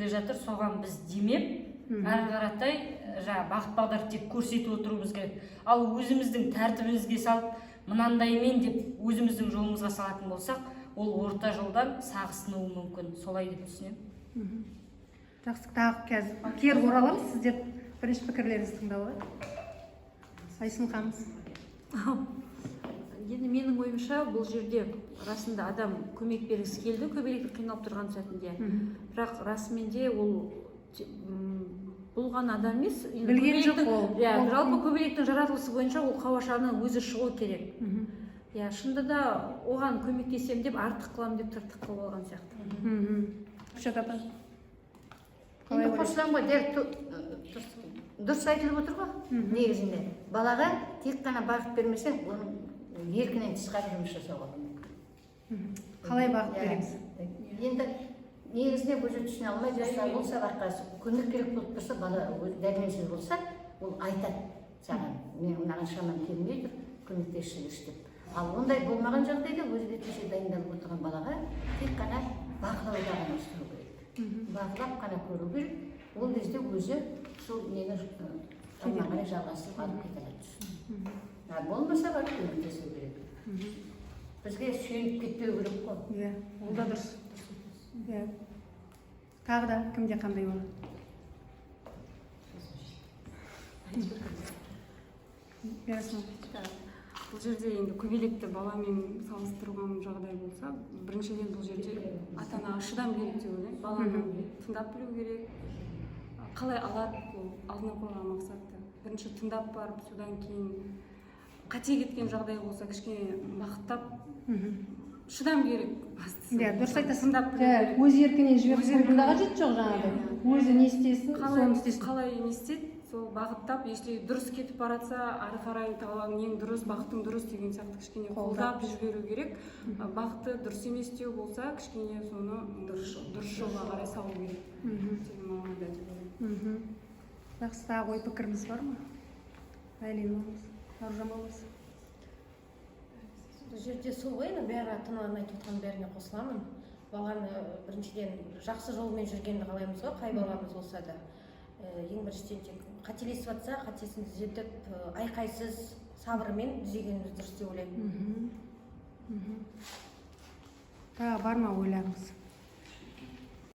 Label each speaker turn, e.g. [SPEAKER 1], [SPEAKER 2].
[SPEAKER 1] келе жатыр, соған біз демеп әрі қаратай бағыт бағдар тек көрсетіп отыруымыз керек. Ал өзіміздің тәртібімізге салып, мынандаймен деп өзіміздің жолымызға салатын болсақ, ол орта жолдан сағысынуы мүмкін. Солай деп түсінемін.
[SPEAKER 2] Жақсы, тағы қазір кері ораламыз, сіздер бірінші пікірлеріңізді тыңдауға. Айсын қамыз.
[SPEAKER 3] Енді менің ойымша бұл жерде расында адам көмек бергісі келді, көбелекте қиналып тұрған сәтінде. Бірақ расымен де ол болған адам емес.
[SPEAKER 2] Білген жоқ ол.
[SPEAKER 3] Жалпы көбелектің жаратылысы бойынша ол қауашағынан өзі шығу керек. Шынында да оған көмектесем деп артық қылам деп тыртық қылып алған сияқты.
[SPEAKER 2] Күшат апа.
[SPEAKER 4] Енді қосылам ғой, дұрыс айтылып отыр ғой, негізінде. Балаға тек қана бағыт бермесең, оның еркінен тысқары жұмыс жасауға мүмкін.
[SPEAKER 2] Қалай бағыт береміз?
[SPEAKER 4] Енді негізінде өзі түсіне алмай болса, арқасы көмек керек болып тұрса, бала дәрменсіз болса, ол айтады саған, мен мынаған шамам келмей тұр, көмектесіңізші деп. Ал ондай болмаған жағдайда өзі төсе дайындалып отырған балаға тек қана бақылауда ғана ұстау керек. Бақылап қана көру керек. Ол кезде өзі сол нені қарай жалғастырып алып кете алады. Болмаса барып көмектесу керек. Бізге сүйеніп кетпеу керек қой.
[SPEAKER 2] Ол да дұрыс. Тағы да кімде қандай болады?
[SPEAKER 5] Бұл жерде енді көбелекті баламен салыстырған жағдай болса, біріншіден бұл жерде ата-анаға шыдам керек деп ойлаймын. Баланы тыңдап білу керек. Қалай алады, ол алдына қойған мақсатты. Бірінші тыңдап барып, содан кейін қате кеткен жағдай болса, кішкене бақыттап, шыдам керек.
[SPEAKER 2] Дұрыс айтасың. Өз еркінен жіберіп қойғанда қажет жоқ жаңағыдай. Өзі не істесін, соны істесін.
[SPEAKER 5] Қалай не істейді? Сол бағыттап, если дұрыс кетіп баратса, ары қарай тағылған ең дұрыс, бағыттың дұрыс деген сияқты кішкене қолдап жіберу керек. Бағытты дұрыс емес деу болса, кішкене соны дұрыс жолға қарай салу керек.
[SPEAKER 2] Жақсы, тағы ой пікіріңіз бар ма? Айлин мамыз, Аружан мамыз.
[SPEAKER 6] Бұл жерде сол ғой, бәрі ата-ананың айтып отырған бәріне қосыламын. Баланы біріншіден жақсы жолмен жүргенді қалаймыз ғой, қай баламыз болса да. Ең біріншіден тек қателесіп жатса, қатесін түзетіп, айқайсыз, сабырмен түзегеніміз дұрыс деп ойлаймын.
[SPEAKER 2] Тағы бар ма ойларыңыз?